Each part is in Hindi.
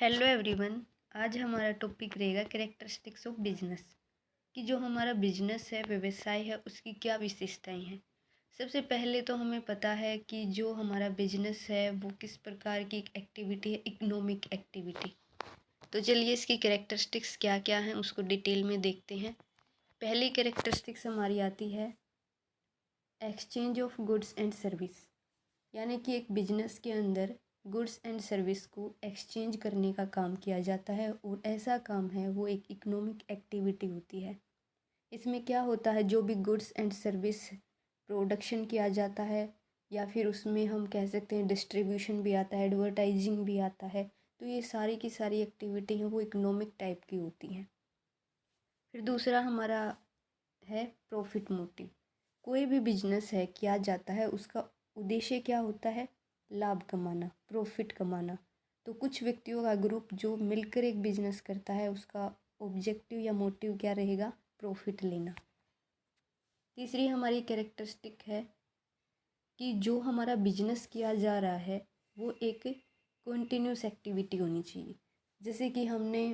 Hello everyone. आज हमारा टॉपिक रहेगा कैरेक्टरिस्टिक्स ऑफ बिजनेस कि जो हमारा बिजनेस है, व्यवसाय है, उसकी क्या विशेषताएं हैं। सबसे पहले तो हमें पता है कि जो हमारा बिजनेस है वो किस प्रकार की एक एक्टिविटी है, इकोनॉमिक एक्टिविटी। तो चलिए इसकी कैरेक्टरिस्टिक्स क्या क्या हैं उसको डिटेल में देखते हैं। पहली कैरेक्टरिस्टिक्स हमारी आती है exchange of goods and service, यानी कि एक बिजनेस के अंदर गुड्स एंड सर्विस को एक्सचेंज करने का काम किया जाता है और ऐसा काम है वो एक इकोनॉमिक एक्टिविटी होती है। इसमें क्या होता है, जो भी गुड्स एंड सर्विस प्रोडक्शन किया जाता है या फिर उसमें हम कह सकते हैं डिस्ट्रीब्यूशन भी आता है, एडवर्टाइजिंग भी आता है, तो ये सारी की सारी एक्टिविटी हैं वो इकोनॉमिक टाइप की होती हैं। फिर दूसरा हमारा है प्रॉफिट मोटिव। कोई भी बिजनेस है किया जाता है, उसका उद्देश्य क्या होता है? लाभ कमाना, प्रॉफिट कमाना। तो कुछ व्यक्तियों का ग्रुप जो मिलकर एक बिजनेस करता है, उसका ऑब्जेक्टिव या मोटिव क्या रहेगा? प्रॉफिट लेना। तीसरी हमारी कैरेक्टरिस्टिक है कि जो हमारा बिजनेस किया जा रहा है वो एक कंटिन्यूस एक्टिविटी होनी चाहिए। जैसे कि हमने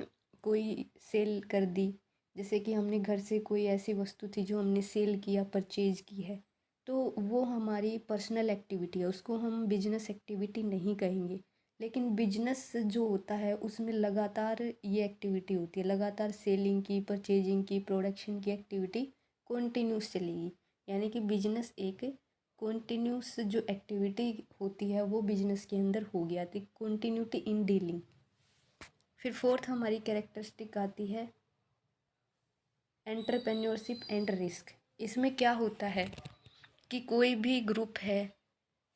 कोई सेल कर दी, जैसे कि हमने घर से कोई ऐसी वस्तु थी जो हमने सेल किया, परचेज की है, तो वो हमारी पर्सनल एक्टिविटी है, उसको हम बिजनेस एक्टिविटी नहीं कहेंगे। लेकिन बिजनेस जो होता है उसमें लगातार ये एक्टिविटी होती है, लगातार सेलिंग की, परचेजिंग की, प्रोडक्शन की एक्टिविटी कंटिन्यूस चलेगी। यानी कि बिजनेस एक कंटिन्यूस जो एक्टिविटी होती है वो बिजनेस के अंदर हो गया, तो कंटिन्यूटी इन डीलिंग। फिर फोर्थ हमारी कैरेक्टरिस्टिक आती है एंटरप्रेन्योरशिप एंड रिस्क। इसमें क्या होता है कि कोई भी ग्रुप है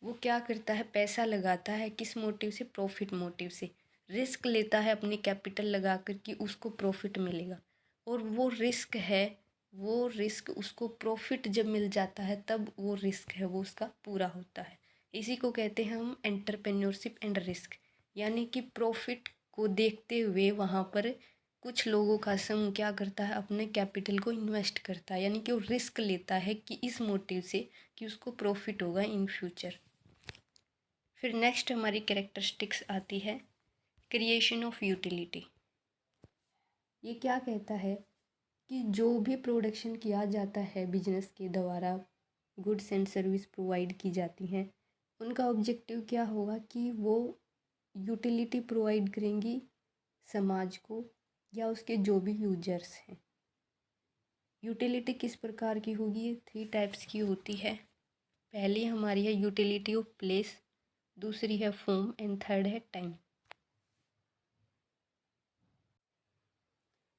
वो क्या करता है, पैसा लगाता है, किस मोटिव से? प्रॉफिट मोटिव से। रिस्क लेता है अपनी कैपिटल लगा कर कि उसको प्रॉफिट मिलेगा, और वो रिस्क है, वो रिस्क उसको प्रॉफिट जब मिल जाता है तब वो रिस्क है वो उसका पूरा होता है। इसी को कहते हैं हम एंटरप्रेन्योरशिप एंड रिस्क। यानी कि प्रॉफिट को देखते हुए वहाँ पर कुछ लोगों का समूह क्या करता है, अपने कैपिटल को इन्वेस्ट करता है, यानी कि वो रिस्क लेता है कि इस मोटिव से कि उसको प्रॉफिट होगा इन फ्यूचर। फिर नेक्स्ट हमारी कैरेक्टरिस्टिक्स आती है क्रिएशन ऑफ यूटिलिटी। ये क्या कहता है कि जो भी प्रोडक्शन किया जाता है बिजनेस के द्वारा, गुड्स एंड सर्विस प्रोवाइड की जाती हैं, उनका ऑब्जेक्टिव क्या होगा कि वो यूटिलिटी प्रोवाइड करेंगी समाज को या उसके जो भी यूजर्स हैं। यूटिलिटी किस प्रकार की होगी? 3 टाइप्स की होती है। पहली हमारी है यूटिलिटी ऑफ प्लेस, दूसरी है फॉर्म एंड थर्ड है टाइम।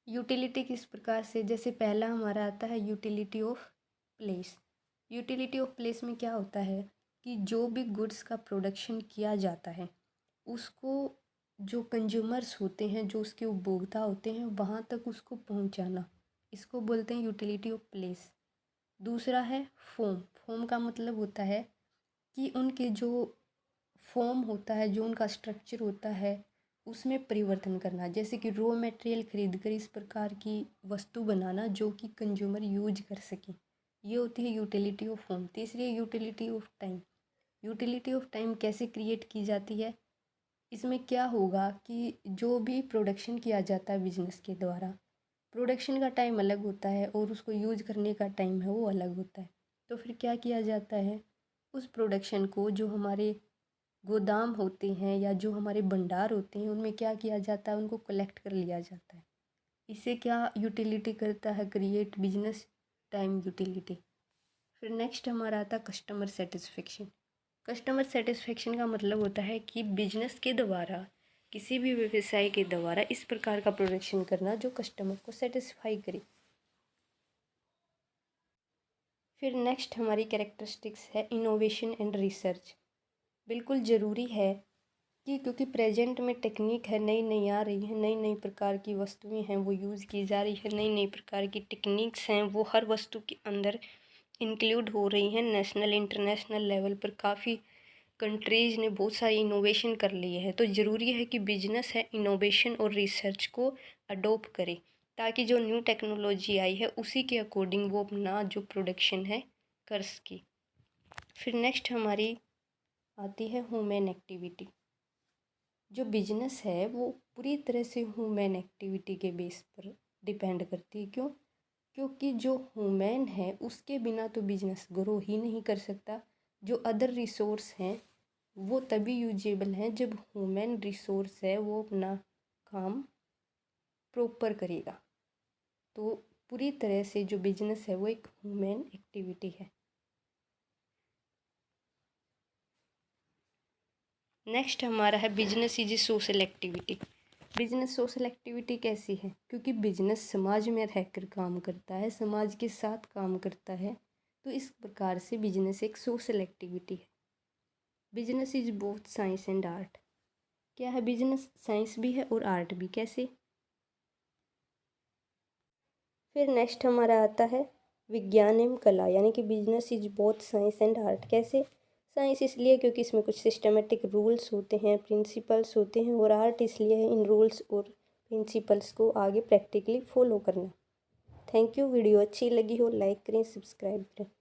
यूटिलिटी किस प्रकार से? जैसे पहला हमारा आता है utility of place. Utility of place में क्या होता है कि जो भी गुड्स का प्रोडक्शन किया जाता है उसको जो कंज्यूमर्स होते हैं, जो उसके उपभोक्ता होते हैं, वहाँ तक उसको पहुँचाना, इसको बोलते हैं यूटिलिटी ऑफ प्लेस। दूसरा है फॉर्म। फॉर्म का मतलब होता है कि उनके जो फॉर्म होता है, जो उनका स्ट्रक्चर होता है, उसमें परिवर्तन करना। जैसे कि रॉ मटेरियल खरीद कर इस प्रकार की वस्तु बनाना जो कि कंज्यूमर यूज कर सके, ये होती है यूटिलिटी ऑफ फॉर्म। तीसरी है utility of time. Utility of time कैसे क्रिएट की जाती है? इसमें क्या होगा कि जो भी प्रोडक्शन किया जाता है बिजनेस के द्वारा, प्रोडक्शन का टाइम अलग होता है और उसको यूज करने का टाइम है वो अलग होता है। तो फिर क्या किया जाता है, उस प्रोडक्शन को जो हमारे गोदाम होते हैं या जो हमारे भंडार होते हैं उनमें क्या किया जाता है, उनको कलेक्ट कर लिया जाता है। इससे क्या यूटिलिटी करता है? Create business time utility. फिर नेक्स्ट हमारा आता है कस्टमर सेटिस्फेक्शन। कस्टमर सेटिस्फेक्शन का मतलब होता है कि बिजनेस के द्वारा, किसी भी व्यवसाय के द्वारा इस प्रकार का प्रोडक्शन करना जो कस्टमर को सेटिस्फाई करे। फिर नेक्स्ट हमारी कैरेक्टरिस्टिक्स है इनोवेशन एंड रिसर्च। बिल्कुल ज़रूरी है कि क्योंकि प्रेजेंट में टेक्निक है, नई नई आ रही है, नई नई प्रकार की वस्तुएं हैं वो यूज़ की जा रही है, नई नई प्रकार की टेक्निक्स हैं वो हर वस्तु के अंदर इंक्लूड हो रही हैं। नेशनल इंटरनेशनल लेवल पर काफ़ी कंट्रीज़ ने बहुत सारी इनोवेशन कर लिए हैं, तो ज़रूरी है कि बिजनेस है इनोवेशन और रिसर्च को अडोप्ट करे, ताकि जो न्यू टेक्नोलॉजी आई है उसी के अकॉर्डिंग वो अपना जो प्रोडक्शन है कर सके। फिर नेक्स्ट हमारी आती है ह्यूमन एक्टिविटी। जो बिजनेस है वो पूरी तरह से ह्यूमन एक्टिविटी के बेस पर डिपेंड करती है। क्यों? क्योंकि जो ह्यूमन है उसके बिना तो बिजनेस ग्रो ही नहीं कर सकता। जो अदर रिसोर्स हैं वो तभी यूजेबल हैं जब ह्यूमन रिसोर्स है वो अपना काम प्रॉपर करेगा। तो पूरी तरह से जो बिजनेस है वो एक ह्यूमन एक्टिविटी है। नेक्स्ट हमारा है business is a social activity. Business social activity कैसी है? क्योंकि बिजनेस समाज में रहकर काम करता है, समाज के साथ काम करता है, तो इस प्रकार से बिजनेस एक सोशल एक्टिविटी है। Business is both science and art. क्या है बिजनेस? साइंस भी है और आर्ट भी। कैसे? फिर नेक्स्ट हमारा आता है विज्ञान एवं कला, यानी कि business is both science and art. कैसे? साइंस इसलिए क्योंकि इसमें कुछ सिस्टमेटिक रूल्स होते हैं, प्रिंसिपल्स होते हैं, और आर्ट इसलिए है इन रूल्स और प्रिंसिपल्स को आगे प्रैक्टिकली फॉलो करना। Thank you. वीडियो अच्छी लगी हो लाइक करें, सब्सक्राइब करें।